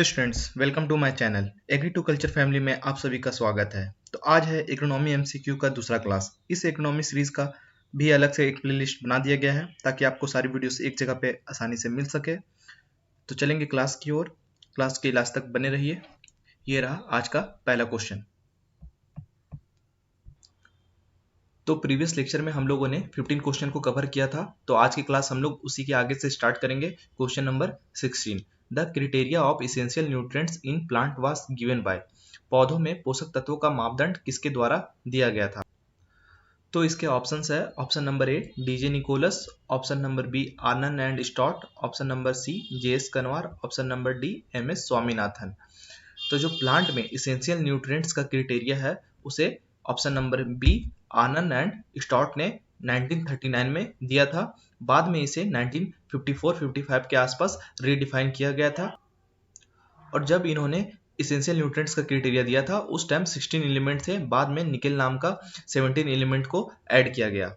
Hello students, welcome to my channel agriculture family में आप सभी का स्वागत है। तो आज है इकोनॉमी एमसीक्यू का दूसरा क्लास। इस इकोनॉमी सीरीज का भी अलग से एक प्लेलिस्ट बना दिया गया है ताकि आपको सारी वीडियोस एक जगह पे आसानी से मिल सके। तो चलेंगे क्लास की ओर। क्लास के लास्ट तक बने रहिए। ये रहा आज का पहला क्वेश्चन। तो प्रीवियस लेक्चर में हम लोगों ने 15 क्वेश्चन को कवर किया था, तो आज की क्लास हम लोग उसी के आगे से स्टार्ट करेंगे। Question number 16, the criteria of essential nutrients in plant was given by. पौधों में पोषक तत्वों का मापदंड किसके द्वारा दिया गया था? तो इसके ऑप्शंस है, option number A DJ Nicholas, option number B Anand and Stott, option number C JS Kanwar, option number D MS Swaminathan. तो जो प्लांट में इसेंशियल न्यूट्रिएंट्स का क्राइटेरिया है उसे option number B Anand and Stott ने 1939 में दिया था। बाद में इसे 1954-55 के आसपास रीडिफाइन किया गया था। और जब इन्होंने इसेंशियल न्यूट्रिएंट्स का क्राइटेरिया दिया था उस टाइम 16 एलिमेंट थे, बाद में निकेल नाम का 17 एलिमेंट को ऐड किया गया।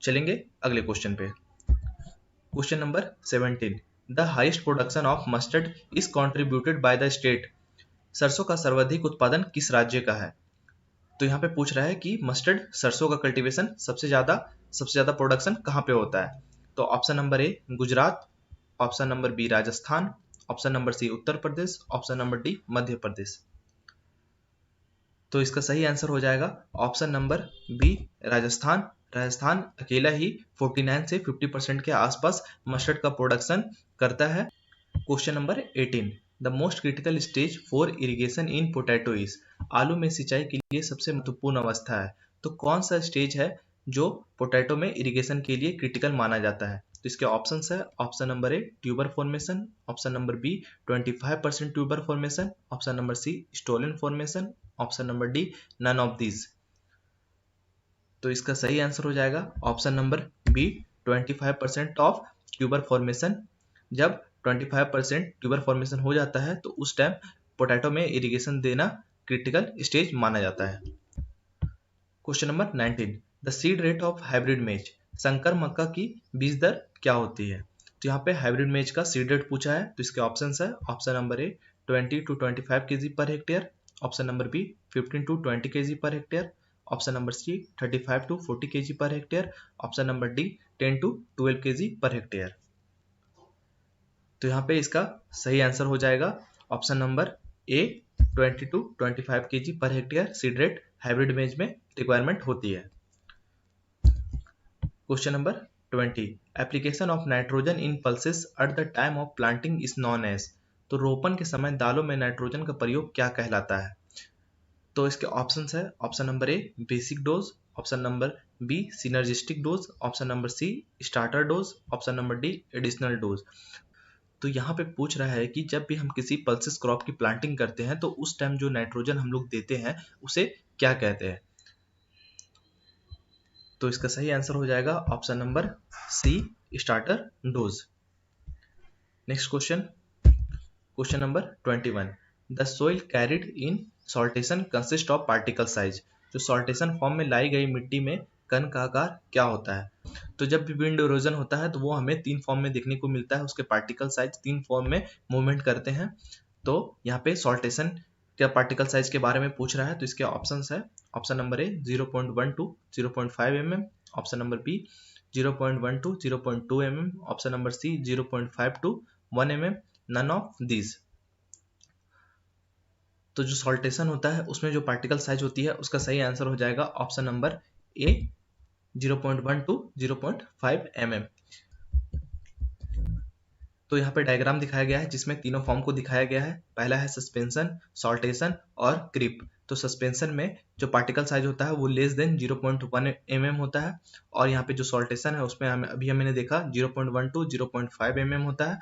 चलेंगे अगले क्वेश्चन पे। Question number 17, the highest production of mustard is contributed by the state. सरसों का सर्वाधिक उत्पादन किस राज्य का है? तो यहाँ पे पूछ रहा है कि मस्टर्ड सरसों का कल्टीवेशन सबसे ज्यादा प्रोडक्शन कहाँ पे होता है? तो option number A Gujarat, option number B Rajasthan, option number C Uttar Pradesh, option number D Madhya Pradesh. तो इसका सही आंसर हो जाएगा option number B Rajasthan. Rajasthan अकेला ही 49 से 50% के आसपास मस्टर्ड का प्रोडक्शन करता है। Question number 18, the most critical stage for irrigation in potato is. आलू में सिंचाई के लिए सबसे महत्वपूर्ण अवस्था है, तो कौन सा स्टेज है जो पोटैटो में इरिगेशन के लिए क्रिटिकल माना जाता है? तो इसके ऑप्शंस है, option number A tuber formation, option number B 25% tuber formation, option number C stolon formation, option number D none of these. तो इसका सही आंसर हो जाएगा option number B 25% of tuber formation. जब 25% ट्यूबर फॉर्मेशन हो जाता है तो उस टाइम पोटैटो में इरिगेशन देना क्रिटिकल स्टेज माना जाता है। Question number 19, the seed rate of hybrid maize. संकर मक्का की बीज दर क्या होती है? तो यहाँ पे हाइब्रिड मेज का सीड रेट पूछा है, तो इसके ऑप्शंस है, option number A 20 to 25 kg per hectare, option number B 15 to 20 kg per hectare, option number C 35 to 40 kg per hectare, option number D 10 to 12 kg per hectare. तो यहाँ पे इसका सही आंसर हो जाएगा option number A 20 to 25 kg per hectare seed rate hybrid maize में requirement होती है। Question number 20, application of nitrogen in pulses at the time of planting is known as. तो रोपण के समय दालों में नाइट्रोजन का प्रयोग क्या कहलाता है? तो इसके ऑप्शंस है, option number A basic dose, option number B synergistic dose, option number C starter dose, option number D additional dose. तो यहाँ पे पूछ रहा है कि जब भी हम किसी पल्सेस क्रॉप की प्लांटिंग करते हैं तो उस टाइम जो नाइट्रोजन हम लोग देते हैं उसे क्या कहते हैं? तो इसका सही आंसर हो जाएगा option number C starter dose. Next question, question number 21, the soil carried in saltation consist of particle size. जो सॉल्टेशन फॉर्म में लाई गई मिट्टी में कण का आकार क्या होता है? तो जब भी विंड इरोजन होता है तो वो हमें 3 फॉर्म में देखने को मिलता है, उसके पार्टिकल साइज 3 फॉर्म में मूवमेंट करते हैं। तो यहाँ पे सॉल्टेशन क्या पार्टिकल साइज के बारे में पूछ रहा है, तो इसके ऑप्शंस है, option number A 0.1 to 0.5 mm, option number B 0.1 to 0.2 mm, option number C 0.5 to 1 mm, none of these. तो जो सॉल्टेशन होता है उसमें जो पार्टिकल साइज होती है उसका सही आंसर हो जाएगा option number A 0.1 to 0.5 mm। तो यहाँ पे डायग्राम दिखाया गया है जिसमें तीनों फॉर्म को दिखाया गया है। पहला है सस्पेंशन, सॉल्टेशन और क्रीप। तो सस्पेंशन में जो पार्टिकल साइज होता है वो लेस देन 0.1 mm होता है, और यहाँ पे जो सॉल्टेशन है उसमें हमने देखा 0.1 to 0.5 mm होता है,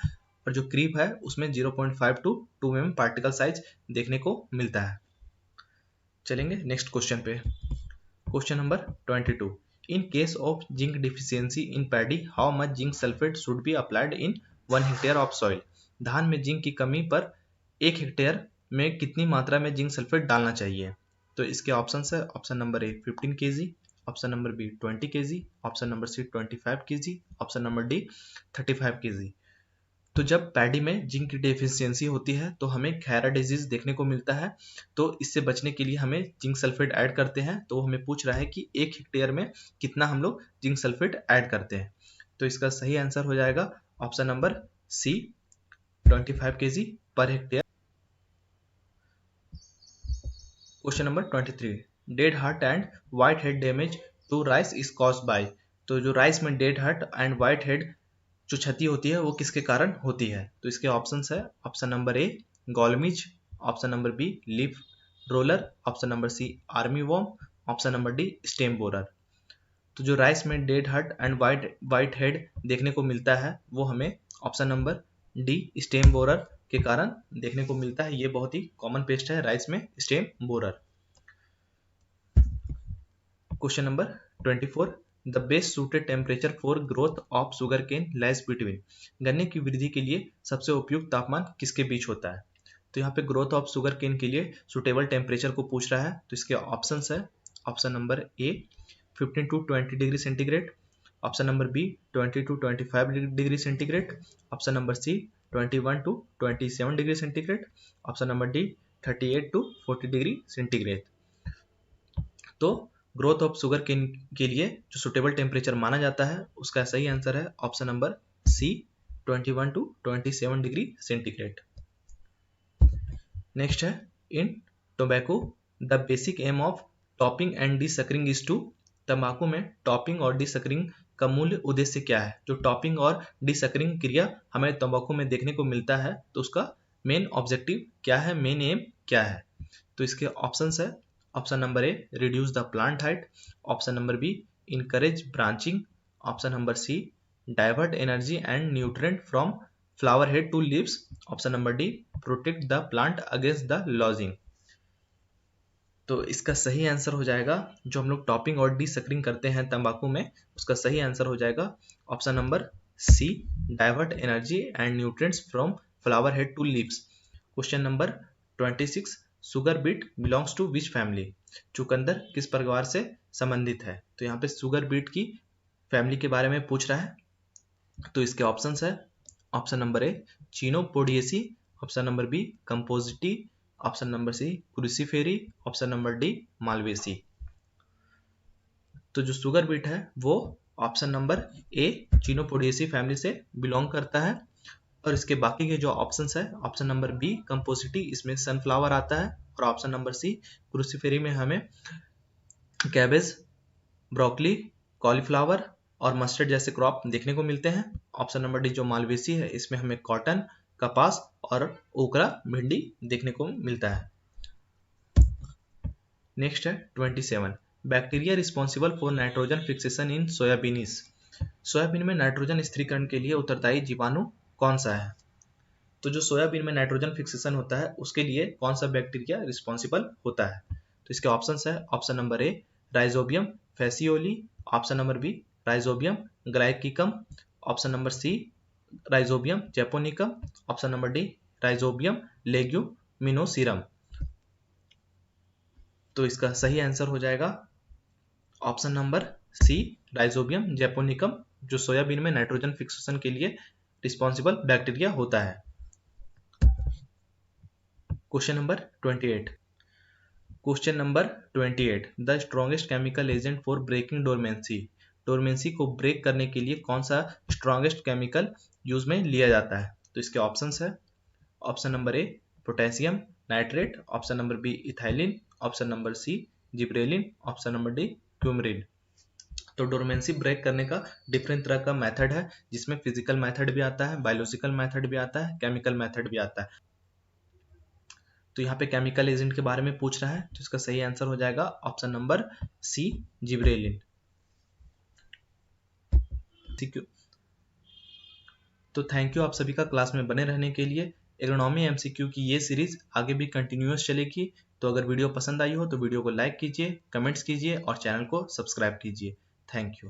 और जो क्रीप है उसमें 0.5 to 2 mm पार्टिकल साइज देखने को मिलता है। चलेंगे नेक्स्ट क्वेश्चन पे। Question number 22, in case of zinc deficiency in paddy how much zinc sulphate should be applied in 1 hectare of soil. धान में जिंक की कमी पर 1 हेक्टेयर में कितनी मात्रा में जिंक सल्फेट डालना चाहिए? तो इसके ऑप्शंस है, option number A 15 kg, option number B 20 kg, option number C 25 kg, option number D 35 kg। तो जब पैडी में जिंक की डेफिशिएंसी होती है तो हमें खैरा डिजीज देखने को मिलता है। तो इससे बचने के लिए हमें जिंक सल्फेट ऐड करते हैं। तो हमें पूछ रहा है कि 1 हेक्टेयर में कितना हम लोग जिंक सल्फेट ऐड करते हैं। तो इसका सही आंसर हो जाएगा option number C, 25 kg per hectare. Question number 23, dead heart and white head damage to rice is caused by. तो जो राइस में dead heart and white head जो क्षति होती है वो किसके कारण होती है। तो इसके ऑप्शंस है option number A gall midge, option number B leaf roller, option number C army worm, option number D stem borer. तो जो राइस में dead heart and white head देखने को मिलता है वो हमें option number D stem borer के कारण देखने को मिलता है। ये बहुत ही कॉमन पेस्ट है राइस में stem borer. Question number 24, the best suited temperature for growth of sugar cane lies between. गन्ने की वृद्धि के लिए सबसे उपयुक्त तापमान किसके बीच होता है। तो यहाँ पे ग्रोथ ऑफ शुगर केन के लिए सुटेबल टेम्परेचर को पूछ रहा है। तो इसके ऑप्शंस है option number A 15 to 20 degree centigrade, option number B 20 to 25 degree centigrade, option number C 21 to 27 degree centigrade, option number D 38 to 40 degree centigrade. तो ग्रोथ ऑफ शुगर केन के लिए जो सुटेबल टेम्परेचर माना जाता है उसका सही आंसर है option number C 21 to 27 degree centigrade. Next है in tobacco the basic aim of topping and desuckering is to. तंबाकू में टॉपिंग और डीसकरिंग का मूल उद्देश्य क्या है। जो टॉपिंग और डीसकरिंग क्रिया हमें तंबाकू में देखने को मिलता है तो उसका मेन ऑब्जेक्टिव क्या है, मेन एम क्या है। तो इसके ऑप्शंस है option number A reduce the plant height, option number B encourage branching, option number C divert energy and nutrient from flower head to leaves, option number D protect the plant against the lodging. तो इसका सही answer हो जाएगा जो हम लोग topping और डीसकरिंग करते हैं तंबाकू में उसका सही आंसर हो जाएगा option number C divert energy and nutrients from flower head to leaves. Question number 26, sugar beet belongs to which family. चुकंदर किस परिवार से संबंधित है। तो यहाँ पे शुगर बीट की फैमिली के बारे में पूछ रहा है। तो इसके ऑप्शंस है option number A chenopodiaceae, option number B compositae, option number C cruciferae, option number D malvaceae. तो जो शुगर बीट है वो option number A chenopodiaceae family से बिलोंग करता है। और इसके बाकी के जो ऑप्शंस है ऑप्शन नंबर बी कंपोजिटी इसमें सनफ्लावर आता है, और ऑप्शन नंबर सी क्रूसीफेरी में हमें कैबेज, ब्रोकली, कॉलीफ्लावर और मस्टर्ड जैसे क्रॉप देखने को मिलते हैं। ऑप्शन नंबर डी जो मालवेसी है इसमें हमें कॉटन, कपास और ओकरा भिंडी देखने को मिलता है। नेक्स्ट है 27, bacteria responsible for nitrogen fixation in soybeans. Soybean में नाइट्रोजन स्थिरीकरण के लिए उत्तरदायी जीवाणु कौन सा है। तो जो सोयाबीन में नाइट्रोजन फिक्सेशन होता है उसके लिए कौन सा बैक्टीरिया रिस्पॉन्सिबल होता है। तो इसके ऑप्शंस है option number A rhizobium phaseoli, option number B rhizobium glycinicum, option number C rhizobium japonicum, option number D rhizobium leguminosarum. तो इसका सही आंसर हो जाएगा option number C rhizobium japonicum, जो सोयाबीन में नाइट्रोजन फिक्सेशन के लिए रिस्पॉन्सिबल बैक्टीरिया होता है। Question number 28, question number 28, the strongest chemical agent for breaking dormancy. Dormancy को ब्रेक करने के लिए कौन सा स्ट्रॉन्गेस्ट केमिकल यूज में लिया जाता है। तो इसके ऑप्शंस है option number A potassium nitrate, option number B ethylene, option number C gibberellin, option number D thiourea. तो डोरमेंसी ब्रेक करने का डिफरेंट तरह का मेथड है जिसमें फिजिकल मेथड भी आता है, बायोलॉजिकल मेथड भी आता है, केमिकल मेथड भी आता है। तो यहाँ पे केमिकल एजेंट के बारे में पूछ रहा है तो इसका सही आंसर हो जाएगा ऑप्शन नंबर सी जिब्रेलिन। तो थैंक यू आप सभी का क्लास में बने रहने के लिए। एग्रोनॉमी एमसीक्यू की ये सीरीज आगे भी कंटिन्यूअस चलेगी। तो अगर वीडियो पसंद आई हो तो वीडियो को लाइक कीजिए, कमेंट्स कीजिए और चैनल को सब्सक्राइब कीजिए। Thank you.